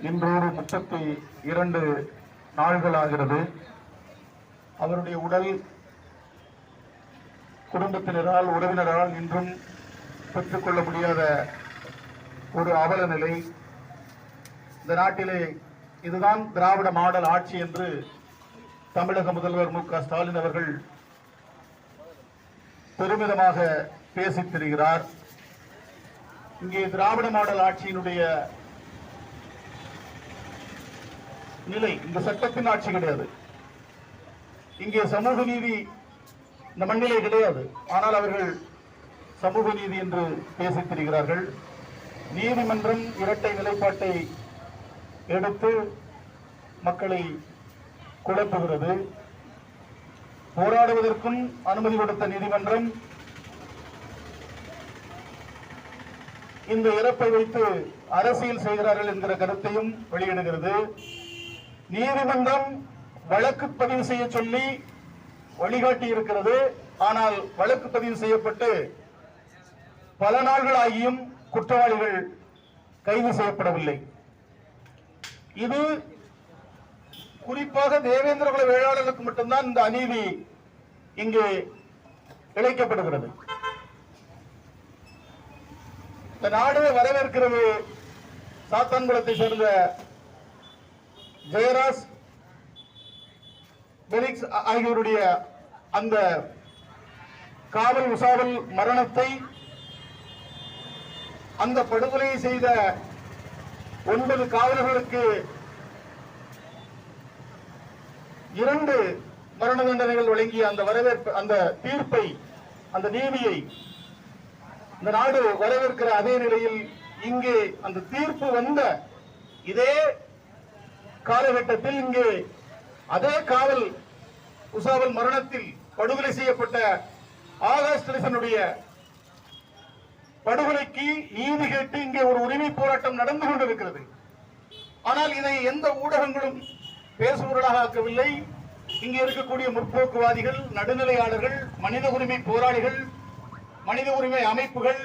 இன்றோடு 32 நாள்களாகிறது. அவருடைய உடல் குடும்பத்தினரால் உறவினரால் இன்றும் பெற்றுக்கொள்ள முடியாத ஒரு அவல நிலை. இந்த நாட்டிலே இதுதான் திராவிட மாடல் ஆட்சி என்று தமிழக முதல்வர் மு.க.ஸ்டாலின் அவர்கள் பெருமிதமாக பேசித் திரிகிறார். இங்கே திராவிட மாடல் ஆட்சியினுடைய நிலை இந்த சட்டத்தின் ஆட்சி கிடையாது. இங்கே சமூக நீதி இந்த மண்ணிலே கிடையாது. ஆனால் அவர்கள் சமூக நீதி என்று பேசித் திரிகிறார்கள். நீதிமன்றம் இரட்டை நிலைப்பாட்டை எடுத்து மக்களை குழப்புகிறது. போராடுவதற்கும் அனுமதி கொடுத்த நீதிமன்றம் இந்த இறப்பை வைத்து அரசியல் செய்கிறார்கள் என்கிற கருத்தையும் வெளியிடுகிறது. நீதிமன்றம் வழக்கு பதிவு செய்ய சொல்லி வழிகாட்டி இருக்கிறது. ஆனால் வழக்கு பதிவு செய்யப்பட்டு பல நாள்களாகியும் குற்றவாளிகள் கைது செய்யப்படவில்லை. இது குறிப்பாக தேவேந்திர குல வேளாளர்களுக்கு மட்டும்தான் இந்த அநீதி இங்கே இழைக்கப்படுகிறது. இந்த நாடு வரவேற்கிறது. சாத்தான்குளத்தை சேர்ந்த ஜெயராஜ் பெலிக்ஸ் ஆகியோருடைய அந்த காவல் உசாவல் மரணத்தை, அந்த படுகொலையை செய்த 9 காவலர்களுக்கு 2 மரண தண்டனைகள் வழங்கிய அந்த வரவேற்பு, அந்த தீர்ப்பை, அந்த நீதியை இந்த நாடு வரவேற்கிற அதே நிலையில் இங்கே அந்த தீர்ப்பு வந்த இதே காலகட்டத்தில் இங்கே அதே காவல் உசாவல் மரணத்தில் படுகொலை செய்யப்பட்ட ஆகாஷ் டெலிசனுடைய படுகொலைக்கு நீதி கேட்டு இங்கே ஒரு உரிமை போராட்டம் நடந்து கொண்டிருக்கிறது. ஆனால் இதை எந்த ஊடகங்களும் பேசுபொருளாக ஆக்கவில்லை. இங்கே இருக்கக்கூடிய முற்போக்குவாதிகள், நடுநிலையாளர்கள், மனித உரிமை போராளிகள், மனித உரிமை அமைப்புகள்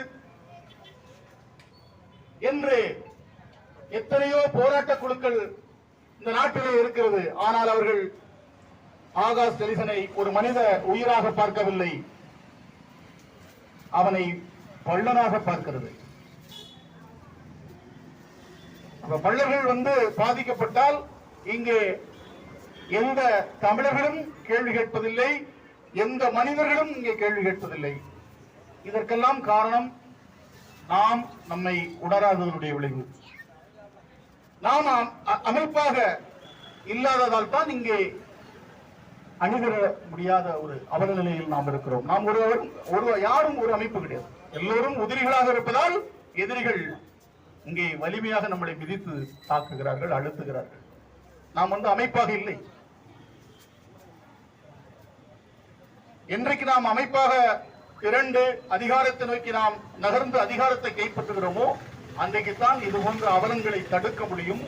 என்று எத்தனையோ போராட்ட குழுக்கள் இந்த நாட்டிலே இருக்கிறது. ஆனால் அவர்கள் ஆகாஷ் டெலிசனை ஒரு மனித உயிராக பார்க்கவில்லை, அவனை பள்ளனாக பார்க்கிறது. பள்ளர்கள் பாதிக்கப்பட்டால் இங்கே எந்த தமிழர்களும் கேள்வி கேட்பதில்லை, எந்த மனிதர்களும் இங்கே கேள்வி கேட்பதில்லை. இதற்கெல்லாம் காரணம் நாம் நம்மை உணராததனுடைய விளைவு. நாம் அமைப்பாக இல்லாததால் தான் இங்கே அணிதிர முடியாத ஒரு அவல நிலையில் நாம் இருக்கிறோம். நாம் யாரும் ஒரு அமைப்பு கிடையாது. எல்லோரும் உதிரிகளாக இருப்பதால் எதிரிகள் இங்கே வலிமையாக நம்மளை மிதித்து தாக்குகிறார்கள், அழுத்துகிறார்கள். நாம் அமைப்பாக இல்லை. என்றைக்கு நாம் அமைப்பாக திரண்டு அதிகாரத்தை நோக்கி நாம் நகர்ந்து அதிகாரத்தை கைப்பற்றுகிறோமோ அன்றைக்குத்தான் இது போன்ற அவலங்களை தடுக்க முடியும்.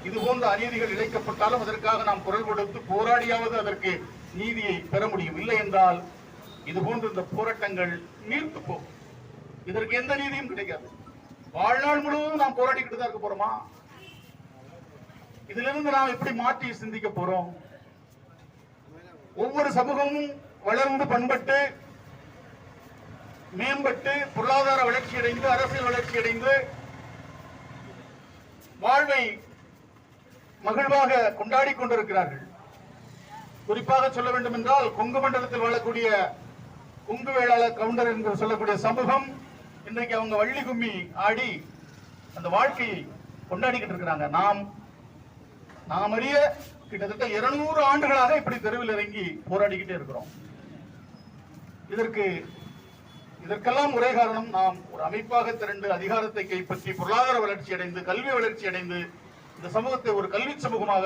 இது போன்ற அநீதிகள் இழைக்கப்பட்டாலும் அதற்காக நாம் குரல் கொடுத்து போராடியாவது அதற்கு நீதியை பெற முடியும். இல்லை என்றால் இது போன்ற இந்த போராட்டங்கள் நீர்த்து போகும். இதற்கு எந்த நீதியும் கிடைக்காது. வாழ்நாள் முழுவதும் நாம் போராடிக்கிட்டு தான் இருக்க போறோமா? இதிலிருந்து நாம் எப்படி மாற்றி சிந்திக்க போறோம்? ஒவ்வொரு சமூகமும் வளர்ந்து பண்பட்டு மேம்பட்டு பொருளாதார வளர்ச்சி அடைந்து அரசியல் வளர்ச்சி அடைந்து வாழ்வை மகிழ்வாக கொண்டாடி கொண்டிருக்கிறார்கள். குறிப்பாக சொல்ல வேண்டும் என்றால் கொங்கு மண்டலத்தில் வாழக்கூடிய கொங்கு வேளாளர் கவுண்டர் என்று சொல்லக்கூடிய சமூகம் இன்றைக்கு அவங்க வள்ளி கும்மி ஆடி அந்த வாழ்க்கையை கொண்டாடிக்கிட்டு இருக்கிறாங்க. நாம் அறிய கிட்டத்தட்ட 200 ஆண்டுகளாக இப்படி தெருவில் இறங்கி போராடிக்கிட்டே இருக்கிறோம். இதற்கெல்லாம் ஒரே காரணம், நாம் ஒரு அமைப்பாக திரண்டு அதிகாரத்தை கைப்பற்றி பொருளாதார வளர்ச்சி அடைந்து கல்வி வளர்ச்சி அடைந்து இந்த சமூகத்தை ஒரு கல்வி சமூகமாக,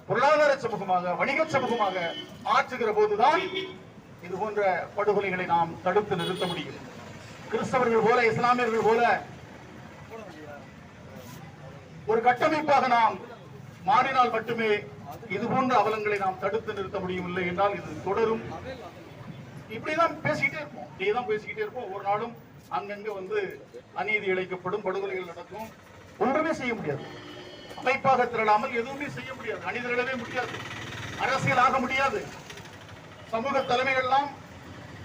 பொருளாதார சமூகமாக, வணிக சமூகமாக மாற்றுகிற போதுதான் இது போன்ற படுகொலைகளை நாம் தடுத்து நிறுத்த முடியும். கிறிஸ்தவர்கள் போல இஸ்லாமியர்கள் போல ஒரு கட்டமைப்பாக நாம் மாறினால் மட்டுமே இது போன்ற அவலங்களை நாம் தடுத்து நிறுத்த முடியவில்லை என்றால் இது தொடரும். இப்படிதான் பேசிக்கிட்டே இருப்போம். ஒவ்வொரு நாளும் அங்கங்க அநீதி இழைக்கப்படும், படுகொலைகள் நடக்கும். ஒன்றுமே செய்ய முடியாது. அமைப்பாக திரளாமல் எதுவுமே செய்ய முடியாது, அணிதிரளவே முடியாது, அரசியல் ஆக முடியாது. சமூக தலைமைகள் எல்லாம்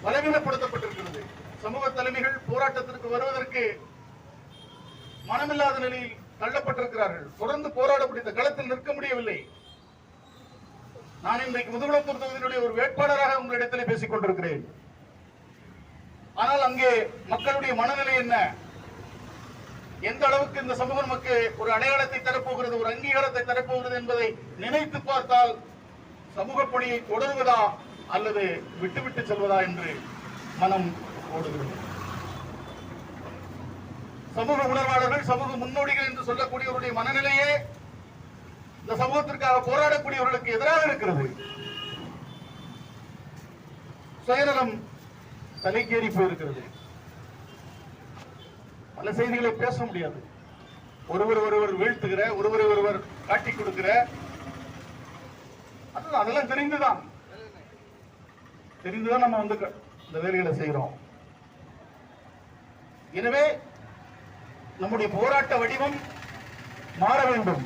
பலவீனப்படுத்தப்பட்டிருக்கிறது. சமூக தலைமைகள் போராட்டத்திற்கு வருவதற்கு மனமில்லாத நிலையில் தள்ளப்பட்டிருக்கிறார்கள். தொடர்ந்து போராட முடிந்த களத்தில் நிற்க முடியவில்லை. நான் இன்றைக்கு முதுகுளத்தூர் தொகுதியினுடைய ஒரு வேட்பாளராக உங்களிடத்தில் பேசிக் கொண்டிருக்கிறேன். ஆனால் அங்கே மக்களுடைய மனநிலை என்ன, எந்த அளவுக்கு இந்த சமூகம் நமக்கு ஒரு அடையாளத்தை தரப்போகிறது, ஒரு அங்கீகாரத்தை தரப்போகிறது என்பதை நினைத்து பார்த்தால் சமூக பணியை தொடருவதா அல்லது விட்டுவிட்டு செல்வதா என்று மனம் ஓடுகிறது. சமூக உணர்வாளர்கள், சமூக முன்னோடிகள் என்று சொல்லக்கூடியவருடைய மனநிலையே இந்த சமூகத்திற்காக போராடக்கூடியவர்களுக்கு எதிராக இருக்கிறது. சுயநலம் தலைக்கேறி போயிருக்கிறது. பல செய்திகளை பேச முடியாது. ஒருவர் வீழ்த்துகிற, ஒருவர் காட்டி கொடுக்கிற, அதெல்லாம் தெரிந்துதான் நம்ம வந்து இந்த வேலைகளை செய்கிறோம். எனவே நம்முடைய போராட்ட வடிவம் மாற வேண்டும்.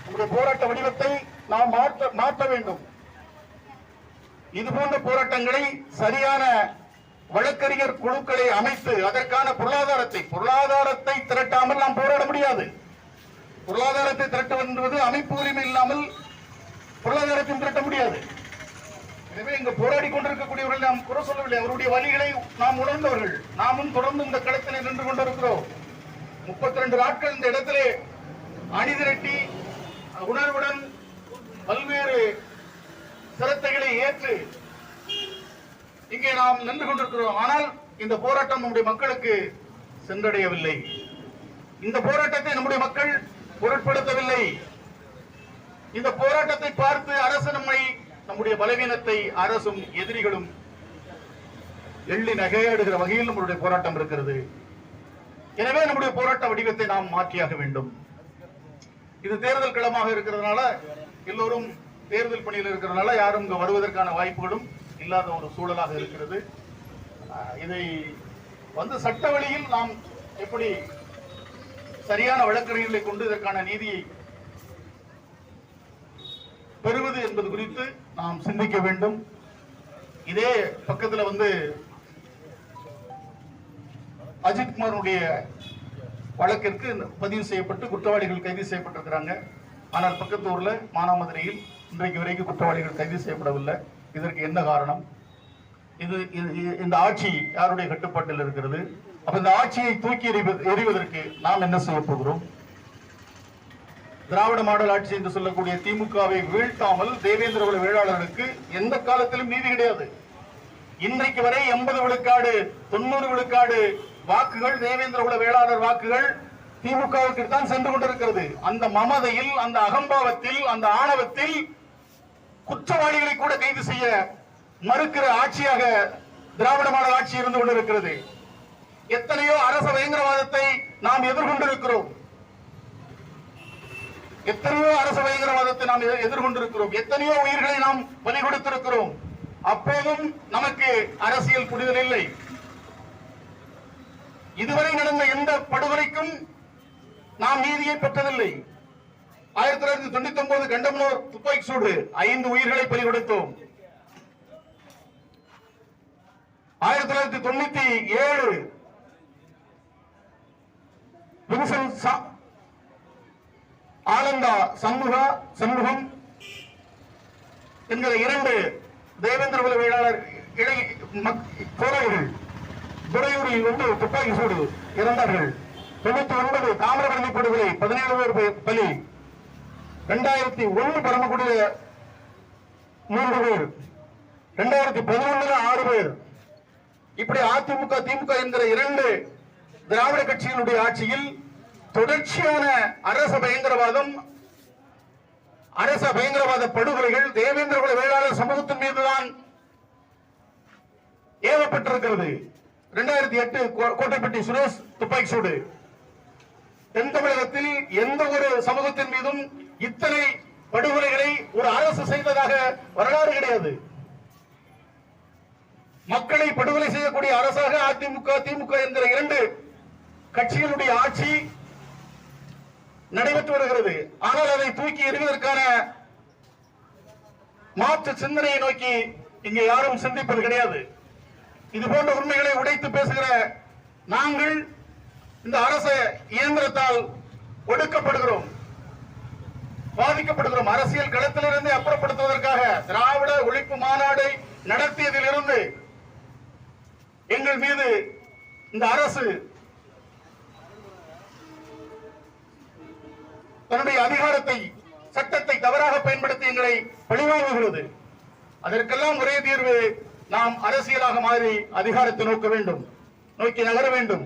நம்முடைய போராட்ட வடிவத்தை நாம் மாற்ற வேண்டும். இது போன்ற போராட்டங்களை சரியான வழக்கறிஞர் குழுக்களை அமைத்து அதற்கான பொருளாதாரத்தை திரட்டாமல் நாம் போராட முடியாது. பொருளாதாரத்தை திரட்டுவது அமைப்பு உரிமை இல்லாமல் பொருளாதாரத்தை திரட்ட முடியாது. எனவே இங்கு போராடி கொண்டிருக்கக்கூடியவர்கள் நாம் குறை சொல்லவில்லை. அவருடைய வழிகளை நாம் உணர்ந்தவர்கள். நாமும் தொடர்ந்து இந்த களத்தில் நின்று கொண்டிருக்கிறோம். 32 நாட்கள் இந்த இடத்திலே அணிதிரட்டி உணர்வுடன் பல்வேறு சிரத்தைகளை ஏற்று இங்கே நாம் நின்று கொண்டிருக்கிறோம். ஆனால் இந்த போராட்டம் நம்முடைய மக்களுக்கு சென்றடையவில்லை. இந்த போராட்டத்தை நம்முடைய மக்கள் பொருட்படுத்தவில்லை. இந்த போராட்டத்தை பார்த்து அரசு நம்முடைய பலவீனத்தை அரசும் எதிரிகளும் எள்ளி நகையாடுகிற வகையில் நம்முடைய போராட்டம் இருக்கிறது. எனவே நம்முடைய போராட்ட வடிவத்தை நாம் மாற்றியாக வேண்டும். இது தேர்தல் களமாக இருக்கிறதுனால, எல்லோரும் தேர்தல் பணியில் இருக்கிறதுனால யாரும் இங்கு வருவதற்கான வாய்ப்புகளும் இல்லாத ஒரு சூழலாக இருக்கிறது. இதை வந்து சட்ட வழியில் நாம் எப்படி சரியான வழக்கறிஞர்களை கொண்டு இதற்கான நீதியை பெறுவது என்பது குறித்து நாம் சிந்திக்க வேண்டும். இதே பக்கத்தில் வந்து அஜித்குமாருடைய வழக்கிற்கு பதிவு செய்யப்பட்டு குற்றவாளிகள் கைது செய்யப்பட்டிருக்கிறாங்க. ஆனால் பக்கத்து ஊர்ல மானாமதுரையில் இன்றைக்கு வரைக்கும் குற்றவாளிகள் கைது செய்யப்படவில்லை. இதற்கு என்ன காரணம்? இந்த ஆட்சி யாருடைய கட்டுப்பாட்டில் இருக்கிறது? அப்ப இந்த ஆட்சியை தூக்கி எறிவதற்கு நாம் என்ன செய்ய போகிறோம்? திராவிட மாடல் ஆட்சி என்று சொல்லக்கூடிய திமுகவை வீழ்த்தாமல் தேவேந்திர குல வேளாளர்களுக்கு எந்த காலத்திலும் நீதி கிடையாது. இன்றைக்கு வரை 80 விழுக்காடு 90 விழுக்காடு வாக்குகள், தேவேந்திர குல வேளாளர் வாக்குகள் திமுகவுக்கு தான் சென்று கொண்டிருக்கிறது. அந்த மமதையில், அந்த அகம்பாவத்தில், அந்த ஆணவத்தில் குற்றவாளிகளை கூட கைது செய்ய மறுக்கிற ஆட்சியாக திராவிட மாடல் ஆட்சி இருந்து கொண்டிருக்கிறது. எத்தனையோ அரச பயங்கரவாதத்தை நாம் எதிர்கொண்டிருக்கிறோம். எத்தனையோ அரச பயங்கரவாதத்தை நாம் எதிர்கொண்டிருக்கிறோம். எத்தனையோ உயிர்களை நாம் பலி கொடுத்திருக்கிறோம். அப்போதும் நமக்கு அரசியல் புரிதல் இல்லை. இதுவரை நடந்த எந்த படுகொலைக்கும் நாம் நீதியை பெற்றதில்லை. 1999 கண்டமனூர் துப்பாக்கி சூடு 5 உயிர்களை பலி கொடுத்தோம். 1997 ஆனந்தா சண்முகம் என்கிற 2 தேவேந்திர குல வேளாளர் போராளிகள் துறையூரில் வந்து துப்பாக்கி சூடு இறந்தார்கள். 99 தாமிரபரணி படுகொலை 17 பேர் பலி. 2001 பரமக்குடியில் 3 பேர். 2011 6 பேர். இப்படி அதிமுக திமுக என்கிற 2 திராவிட கட்சிகளுடைய ஆட்சியில் தொடர்ச்சியான அரச பயங்கரவாத படுகொலைகள் தேவேந்திர குல வேளாளர் சமூகத்தின் மீதுதான் ஏவப்பட்டிருக்கிறது. 2008 கோட்டைப்பட்டி சுரேஷ் துப்பாக்கி சூடு. தென் தமிழகத்தில் எந்த ஒரு சமூகத்தின் மீதும் இத்தனை படுகொலைகளை ஒரு அரசு செய்ததாக வரலாறு கிடையாது. மக்களை படுகொலை செய்யக்கூடிய அரசாக அதிமுக திமுக என்கிற 2 கட்சிகளுடைய ஆட்சி நடைபெற்று வருகிறது. ஆனால் அதை தூக்கி எறிவதற்கான மாற்று சிந்தனையை நோக்கி இங்கே யாரும் சிந்திப்பது கிடையாது. இது போன்ற உண்மைகளை உடைத்து பேசுகிற நாங்கள் இந்த அரசு இயந்திரத்தால் ஒடுக்கப்படுகிறோம், பாதிக்கப்படுகிறோம். அரசியல் களத்திலிருந்து அப்புறப்படுத்துவதற்காக திராவிட ஒழிப்பு மாநாடை நடத்தியதிலிருந்து எங்கள் மீது இந்த அரசு தன்னுடைய அதிகாரத்தை, சட்டத்தை தவறாக பயன்படுத்தி எங்களை பழிவாங்குகிறது. அதற்கெல்லாம் ஒரே தீர்வு, நாம் அரசியலாக மாறி அதிகாரத்தை நோக்கி நகர வேண்டும்.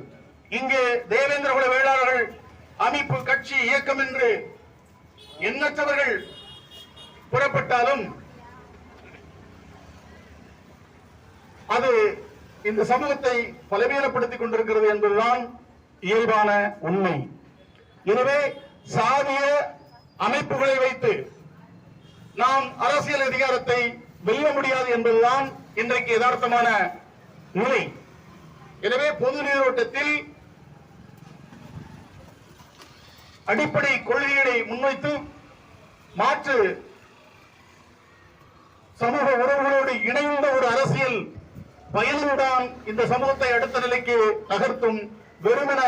இங்கே தேவேந்திர குல வேளாளர்கள் அமைப்பு, கட்சி, இயக்கம் என்று எண்ணற்றவர்கள் புறப்பட்டாலும் அது இந்த சமூகத்தை பலவீனப்படுத்திக் கொண்டிருக்கிறது என்பதுதான் இயல்பான உண்மை. எனவே சாதிய அமைப்புகளை வைத்து நாம் அரசியல் அதிகாரத்தை வெல்ல முடியாது என்பதுதான் இன்றைக்கு யதார்த்தமான நிலை. எனவே பொது நீரோட்டத்தில் அடிப்படை கொள்கைகளை முன்வைத்து மாற்று சமூக உறவுகளோடு இணைந்த ஒரு அரசியல் பயனுடன் இந்த சமூகத்தை அடுத்த நிலைக்கு நகர்த்தும் வெறுமன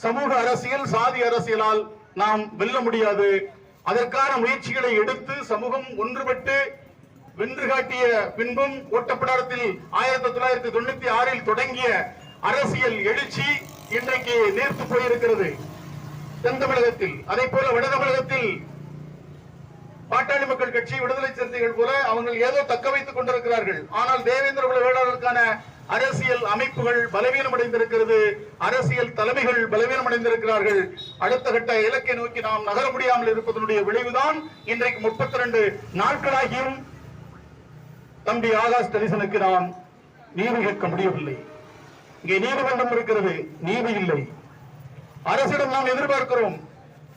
சமூக அரசியல், சாதி அரசியலால் நாம் வெல்ல முடியாது. அதற்கான முயற்சிகளை எடுத்து சமூகம் ஒன்றுபட்டு வென்று காட்டிய பின்பும் ஓட்டப்பிடாரத்தில் 1996 தொடங்கிய அரசியல் எழுச்சி இன்றைக்கு நீர்த்து போயிருக்கிறது தென் தமிழகத்தில். அதே போல வட தமிழகத்தில் பாட்டாளி மக்கள் கட்சி, விடுதலை சிறுத்தைகள் போல அவங்க ஏதோ தக்க வைத்துக் கொண்டிருக்கிறார்கள். ஆனால் தேவேந்திர குல வேளாளருக்கான அரசியல் அமைப்புகள் பலவீனம் அடைந்திருக்கிறது, அரசியல் தலைமைகள் பலவீனம் அடைந்திருக்கிறார்கள். அடுத்த கட்ட இலக்கை நோக்கி நாம் நகர முடியாமல் இருப்பதனுடைய விளைவுதான் இன்றைக்கு 32 நாட்களாகியும் தம்பி ஆகாஷ் டெலிசனுக்கு நாம் நீதி கேட்க முடியவில்லை. இங்கே நீதிமன்றம் இருக்கிறது, நீதி இல்லை. அரசிடம் நாம் எதிர்பார்க்கிறோம்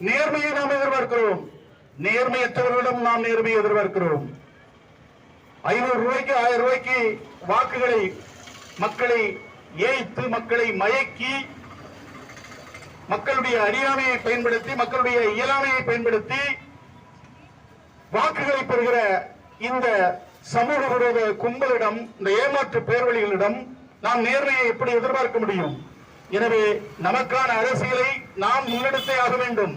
நேர்மையை, நாம் எதிர்பார்க்கிறோம் நேர்மையற்றவர்களிடம் நாம் நேர்மையை எதிர்பார்க்கிறோம். 500 ரூபாய்க்கு 1000 ரூபாய்க்கு வாக்குகளை மக்களை ஏய்த்து, மக்களை மயக்கி, மக்களுடைய அறியாமையை பயன்படுத்தி, மக்களுடைய இயலாமையை பயன்படுத்தி வாக்குகளை பெறுகிற இந்த சமூக விரோத கும்பலிடம், இந்த ஏமாற்று பேர்வழிகளிடம் நாம் நேர்மையை எப்படி எதிர்பார்க்க முடியும்? எனவே நமக்கான அரசியலை நாம் முன்னெடுத்தே ஆக வேண்டும்.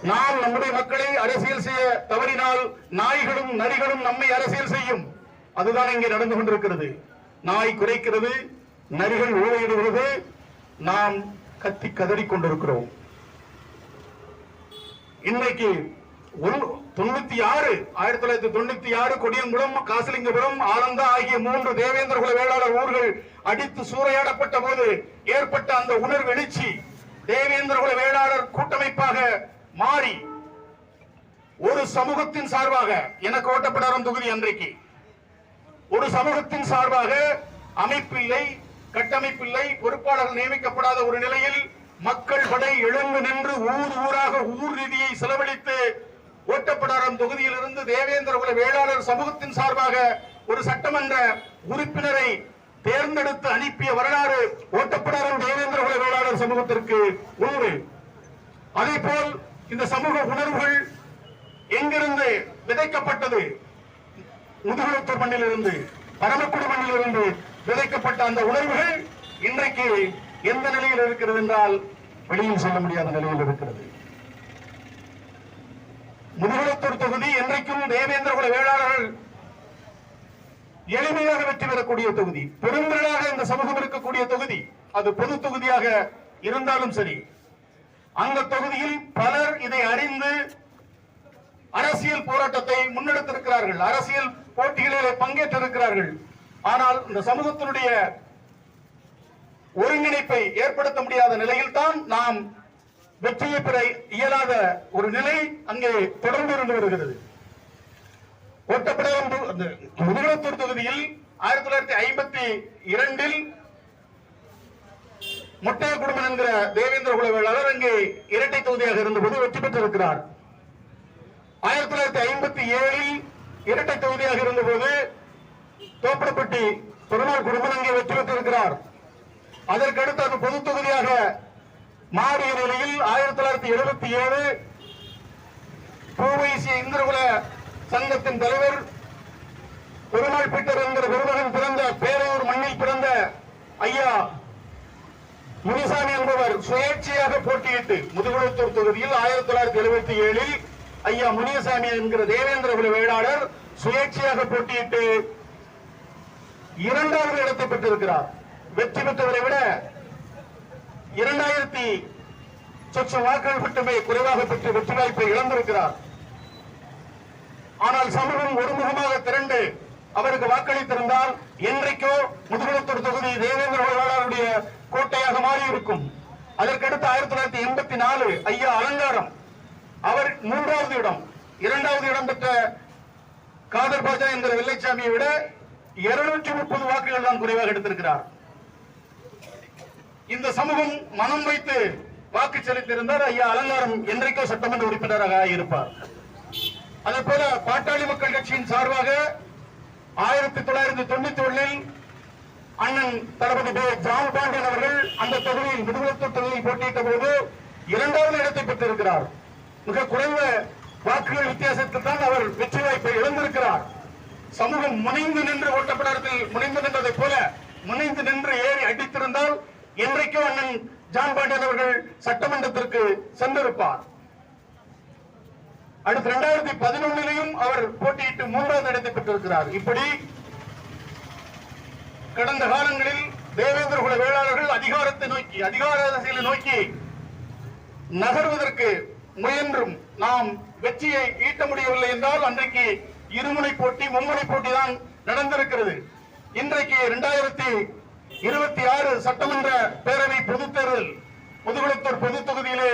நாம் நம்முடைய மக்களை அரசியல் செய்ய தவறினால் நாய்களும் நரிகளும் நம்மை அரசியல் செய்யும். அதுதான் இங்கே நடந்து கொண்டிருக்கிறது. நாய் குறைக்கிறது, நரிகள் ஊழையிடுகிறது, நாம் கத்தி கதறிக் கொண்டிருக்கிறோம். இன்றைக்கு 1996 கொடியங்குளம், காசிலிங்கபுரம், ஆலந்தா ஆகிய 3 தேவேந்திர குல வேளாளர் ஊர்கள் அடித்து சூறையாடப்பட்ட போது ஏற்பட்ட அந்த உணர்வு எழுச்சி தேவேந்திர குல வேளாளர் கூட்டமைப்பாக மாறி ஒரு சமூகத்தின் சார்பாக, எனக்கு ஓட்டப்பிடாரம் தொகுதி அன்றைக்கு ஒரு சமூகத்தின் சார்பாக அமைப்பில்லை, கட்டமைப்பில்லை, பொறுப்பாளர்கள் நியமிக்கப்படாத ஒரு நிலையில் மக்கள் படை எழுந்து நின்று ஊர் ஊராக ஊர் நிதியை செலவழித்து ஓட்டப்பிடாரம் தொகுதியிலிருந்து தேவேந்திர குல வேளாளர் சமூகத்தின் சார்பாக ஒரு சட்டமன்ற உறுப்பினரை தேர்ந்தெடுத்து அனுப்பிய வரலாறு ஓட்டப்பிடாரம் தேவேந்திர குல வேளாளர் சமூகத்திற்கு உண்டு. அதே போல் இந்த சமூக உணர்வுகள் எங்கிருந்து விதைக்கப்பட்டது? முதுகுளத்தூர் மண்ணிலிருந்து, பரமக்குடி மண்ணிலிருந்து விதைக்கப்பட்ட அந்த உணர்வுகள் இன்றைக்கு எந்த நிலையில் இருக்கிறது என்றால் வெளியில் சொல்ல முடியாத நிலையில் இருக்கிறது. முதுகுளத்தூர் தொகுதி என்றைக்கும் தேவேந்திர குல வேளாளர்கள் எளிமையாக வெற்றி பெறக்கூடிய தொகுதி, பெருந்திரளாக இந்த சமூகம் இருக்கக்கூடிய தொகுதி, அது பொது தொகுதியாக இருந்தாலும் சரி. அந்த தொகுதியில் பலர் இதை அறிந்து அரசியல் போராட்டத்தை முன்னெடுத்திருக்கிறார்கள், அரசியல் போட்டிகளிலே பங்கேற்றிருக்கிறார்கள். ஆனால் இந்த சமூகத்தினுடைய ஒருங்கிணைப்பை ஏற்படுத்த முடியாத நிலையில் தான் நாம் வெற்றியை பெற இயலாத ஒரு நிலை அங்கே தொடர்ந்து இருந்து வருகிறது. ஓட்டப்பிடாரம் முதுகுளத்தூர் தொகுதியில் 1952 முட்டைய குடும்பம் என்கிற தேவேந்திர குல வேளாளர் அங்கே இரட்டை தொகுதியாக இருந்தபோது வெற்றி பெற்றிருக்கிறார். 1957 இரட்டை தொகுதியாக இருந்தபோது தோப்படப்பட்டி பெருமாள் குடும்பம் அங்கே வெற்றி பெற்றிருக்கிறார். அதற்கடுத்து அது பொது தொகுதியாக மாறிய நிலையில் 1977 பூவைசிய இந்திரகுல சங்கத்தின் தலைவர் பெருமாள் பீட்டர் என்கிற பெருமகன் பிறந்த பேரையூர் மண்ணில் பிறந்த ஐயா முனிசாமி என்பவர் சுயேட்சையாக போட்டியிட்டு முதுகுளத்தூர் தொகுதியில் 1977 ஐயா முனிசாமி என்கிற தேவேந்திர குல வேளாளர் சுயேட்சையாக போட்டியிட்டு 2வது இடத்தை பெற்றிருக்கிறார். வெற்றி பெற்றவரை விட 2000 சொச்ச வாக்குகள் மட்டுமே குறைவாக பெற்று வெற்றி வாய்ப்பை இழந்திருக்கிறார். ஆனால் சமூகம் ஒருமுகமாக திரண்டு அவருக்கு வாக்களித்திருந்தால் என்றைக்கோ முதுகுளத்தூர் தொகுதி தேவேந்திர வேளாளருடைய கோட்டையாக மாறியிருக்கும். அதற்கடுத்து 1984 ஐயா அலங்காரம் அவர் 3வது இடம், 2வது இடம் பெற்ற காதர் பாஜா என்கிற வெள்ளைச்சாமியை விட 230 வாக்குகள் தான் குறைவாக எடுத்திருக்கிறார். இந்த சமூகம் மனம் வைத்து வாக்கு செலுத்தியிருந்தார் ஐயா அலங்காரம் என்றைக்கோ சட்டமன்ற உறுப்பினராக இருப்பார். அதே போல பாட்டாளி மக்கள் கட்சியின் சார்பாக 1991 அண்ணன் தளபதி ஜான் பாண்டியன் அவர்கள் அந்த தொகுதியில் முதுகுளத்தூர் தொகுதியில் போட்டியிட்ட போது 2வது இடத்தை பெற்றிருக்கிறார். மிக குறைந்த வாக்குகள் வித்தியாசத்தில் தான் அவர் வெற்றி வாய்ப்பை இழந்திருக்கிறார். சமூகம் முனைந்து நின்று ஓட்டப்படத்தில் முனைந்து நின்றதை போல முனைந்து நின்று ஏறி அடித்திருந்தால் என்றைக்கோ அண்ணன் ஜான் பாண்டியன் அவர்கள் சட்டமன்றத்திற்கு சென்றிருப்பார். அடுத்து 2011 அவர் போட்டியிட்டு 3வது இடத்தை பெற்றிருக்கிறார். இப்படி கடந்த காலங்களில் தேவேந்திர குல வேளாளர்கள் அதிகாரத்தை நோக்கி அதிகார அரசியலை நோக்கி நகர்வதற்கு முயன்றும் நாம் வெற்றியை ஈட்ட முடியவில்லை என்றால் அன்றைக்கு இருமுனை போட்டி மும்முனை போட்டி தான் நடந்திருக்கிறது. இன்றைக்கு 2026 சட்டமன்ற பேரவை பொதுத் தேர்தல் முதுகுளத்தூர் பொது தொகுதியிலே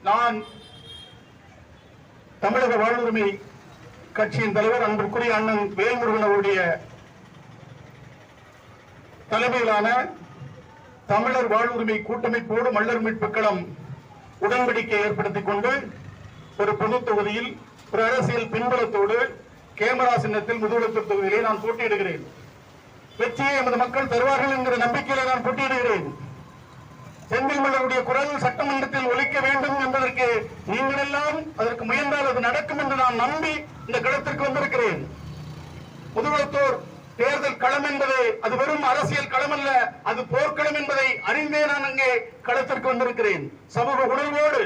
நான் தமிழக வாழ்வுரிமை கட்சியின் தலைவர் அன்புக்குரிய அண்ணன் வேல்முருகன் அவருடைய தலைமையிலான தமிழர் வாழ்வுரிமை கூட்டமைப்போடு மல்லர் மீட்புக் களம் உடன்படிக்கை ஏற்படுத்திக் கொண்டு ஒரு பொது தொகுதியில் ஒரு அரசியல் பின்பலத்தோடு கேமரா சின்னத்தில் முதுகுளத்தூர் தொகுதியிலே நான் போட்டியிடுகிறேன். வெற்றியை எமது மக்கள் தருவார்கள் என்கிற நம்பிக்கையிலே நான் போட்டியிடுகிறேன். செந்தில் மல்லருடைய குரல் சட்டமன்றத்தில் ஒலிக்க வேண்டும் என்பதற்கு நீங்கள் எல்லாம் அதற்கு முயன்றால் அது நடக்கும் என்று நான் நம்பி இந்த களத்திற்கு வந்திருக்கிறேன். முதுகுளத்தூர் தேர்தல் களம் என்பது அது வெறும் அரசியல் களம் அல்ல, அது போர்க்களம் என்பதை அறிந்தே நான் அங்கே களத்திற்கு வந்திருக்கிறேன். சமூக உணர்வோடு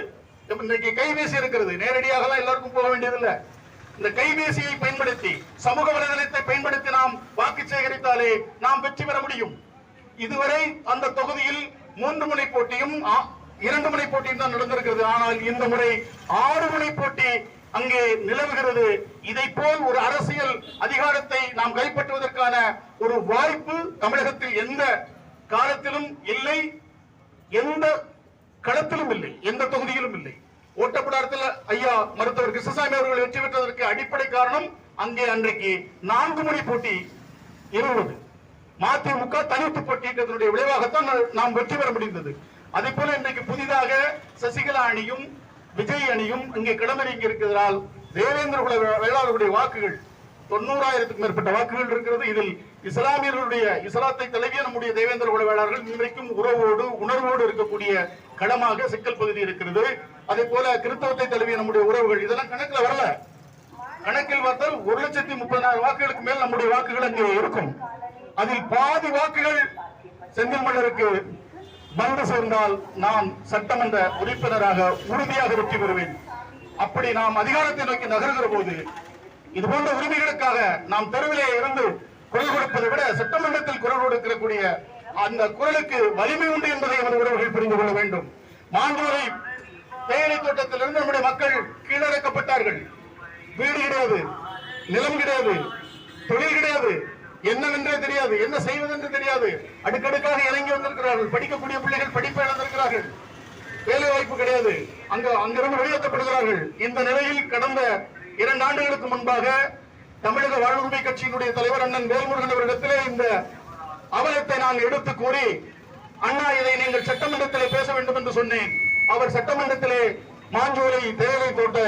இன்றைக்கு கைபேசி இருக்கிறது, நேரடியாக எல்லாருக்கும் போக வேண்டியதில்லை. இந்த கைபேசியை பயன்படுத்தி சமூக வலைதளத்தை பயன்படுத்தி நாம் வாக்கு சேகரித்தாலே நாம் வெற்றி பெற முடியும். இதுவரை அந்த தொகுதியில் 3 முனை போட்டியும் 2 முனை போட்டியும் தான் நடந்திருக்கிறது. ஆனால் இந்த முறை 6 முனை போட்டி அங்கே நிலவுகிறது. இதை போல் ஒரு அரசியல் அதிகாரத்தை நாம் கைப்பற்றுவதற்கான ஒரு வாய்ப்பு தமிழகத்தில் எந்த காலத்திலும் இல்லை, எந்த களத்திலும் இல்லை, எந்த தொகுதியிலும் இல்லை. ஓட்டப்படாரத்தில் ஐயா மருத்துவர் கிருஷ்ணசாமி அவர்கள் வெற்றி பெற்றதற்கு அடிப்படை காரணம் அங்கே அன்றைக்கு 4 முனை போட்டி இருந்தது. மதிமுக தனித்து போட்டியிட்டதனுடைய விளைவாகத்தான் நாம் வெற்றி பெற முடிந்தது. அதே போல இன்றைக்கு புதிதாக சசிகலா அணியும் விஜய் அணியும் இங்கே களமிறங்கி இருக்கிறதால் தேவேந்திர குல வேளாளர்களுடைய வாக்குகள் 90,000க்கும் மேற்பட்ட வாக்குகள் இருக்கிறது. இதில் இஸ்லாமியர்களுடைய இஸ்லாத்தை தழுவிய நம்முடைய தேவேந்திர குல வேளாளர்கள் இன்றைக்கும் உறவோடு உணர்வோடு இருக்கக்கூடிய களமாக சிக்கல் பகுதி இருக்கிறது. அதே போல கிறிஸ்தவத்தை தழுவிய நம்முடைய உறவுகள் இதெல்லாம் கணக்கில் வரல. கணக்கில் பார்த்தால் 1,30,000 வாக்குகளுக்கு மேல் நம்முடைய வாக்குகள் அங்கே இருக்கும். அதில் பாதி வாக்குகள் செந்தில் மல்லருக்கு வந்து சேர்ந்தால் நான் சட்டமன்ற உறுப்பினராக உறுதியாக வெற்றி பெறுவேன். அப்படி நாம் அதிகாரத்தை நோக்கி நகர்கிற போது இது போன்ற உரிமைகளுக்காக நாம் தெருவிலே இருந்து குரல் கொடுப்பதை விட சட்டமன்றத்தில் குரல் கொடுக்கக்கூடிய அந்த குரலுக்கு வலிமை உண்டு என்பதை நமது உறவுகள் புரிந்து கொள்ள வேண்டும். மாஞ்சோலை தேயிலை தோட்டத்திலிருந்து நம்முடைய மக்கள் கீழிறக்கப்பட்டார்கள். வீடு கிடையாது, நிலம் கிடையாது, தொழில் கிடையாது, என்னவென்றே தெரியாது, என்ன செய்வதென்று தெரியாது, அடுக்கடுக்காக இறங்கி வந்திருக்கிறார்கள். படிக்கக்கூடிய பிள்ளைகள் படிப்பை இழந்திருக்கிறார்கள். வேலை வாய்ப்பு கிடையாது, அங்கிருந்து வெளியேற்றப்படுகிறார்கள். இந்த நிலையில் கடந்த 2 ஆண்டுகளுக்கு முன்பாக தமிழக வாழ்வுரிமை கட்சியினுடைய தலைவர் அண்ணன் வேல்முருகன் அவரிடத்திலே இந்த அவலத்தை நான் எடுத்து கூறி, அண்ணா இதை நீங்கள் சட்டமன்றத்திலே பேச வேண்டும் என்று சொன்னேன். அவர் சட்டமன்றத்திலே மாஞ்சோலை தேயிலை தோட்ட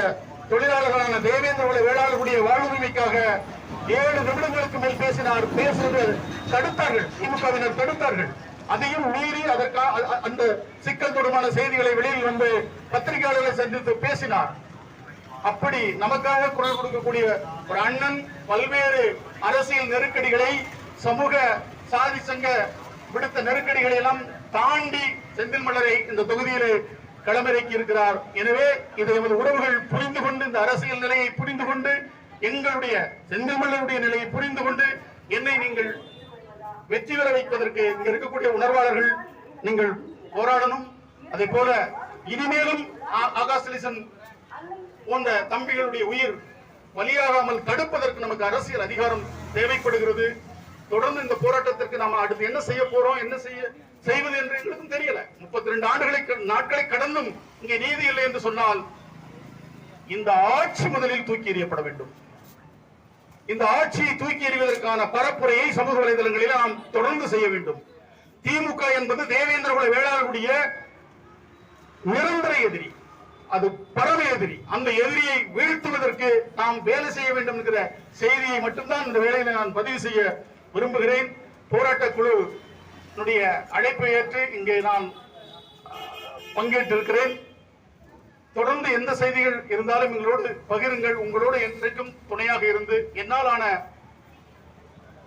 தொழிலாளர்களான தேவேந்திர குல வேளாளர்களுடைய வாழ்வுரிமைக்காக 7 நிமிடங்களுக்கு மேல் பேசினார். பேசுவது தடுத்தார்கள், திமுகவினர் தடுத்தார்கள். அதையும் மீறி அந்த சிக்கல் தொடர்பான செய்திகளை வெளியில் வந்து பத்திரிகையாளர்களை சந்தித்து பேசினார். அப்படி நமக்காக குரல் கொடுக்கக்கூடிய ஒரு அண்ணன் பல்வேறு அரசியல் நெருக்கடிகளை, சமூக சாதி சங்க விடுத்த நெருக்கடிகளை எல்லாம் தாண்டி செந்தில் மலரை இந்த தொகுதியில் களமிறக்கி இருக்கிறார். எனவே இதை எமது உறவுகள் புரிந்து கொண்டு, இந்த அரசியல் நிலையை புரிந்து கொண்டு, எங்களுடைய செந்தில் மலருடைய நிலையை புரிந்து கொண்டு, என்னை நீங்கள் வெற்றி பெற வைப்பதற்கு இங்க இருக்கக்கூடிய உணர்வாளர்கள் நீங்கள் போராடணும். அதே போல இனிமேலும் ஆகாஷ் லிசன் போன்ற தம்பிகளுடைய உயிர் வலியாகாமல் தடுப்பதற்கு நமக்கு அரசியல் அதிகாரம் தேவைப்படுகிறது. தொடர்ந்து இந்த போராட்டத்திற்கு நாம அடுத்து என்ன செய்ய போறோம், என்ன செய்வது என்று எங்களுக்கும் தெரியல. 32 நாட்களை கடந்தும் இங்கே நீதி இல்லை என்று சொன்னால் இந்த ஆட்சி முதலில் தூக்கி எறியப்பட வேண்டும். இந்த ஆட்சியை தூக்கி எறிவதற்கான பரப்புரையை சமூக வலைதளங்களில் நாம் தொடர்ந்து செய்ய வேண்டும். திமுக என்பது தேவேந்திரகுல வேளாளருடைய நிரந்தர எதிரி, அது பரம எதிரி. அந்த எதிரியை வீழ்த்துவதற்கு நாம் வேலை செய்ய வேண்டும் என்கிற செய்தியை மட்டும்தான் இந்த வேளையில் நான் பதிவு செய்ய விரும்புகிறேன். போராட்ட குழு அழைப்பை ஏற்று இங்கே நான் பங்கேற்றிருக்கிறேன். தொடர்ந்து எந்த செய்திகள் இருந்தாலும் எங்களோடு பகிருங்கள். உங்களோடு என்றைக்கும் துணையாக இருந்து என்னாலான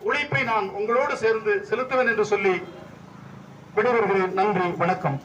உழைப்பை நான் உங்களோடு சேர்ந்து செலுத்துவேன் என்று சொல்லி விடைபெறுகிறேன். நன்றி, வணக்கம்.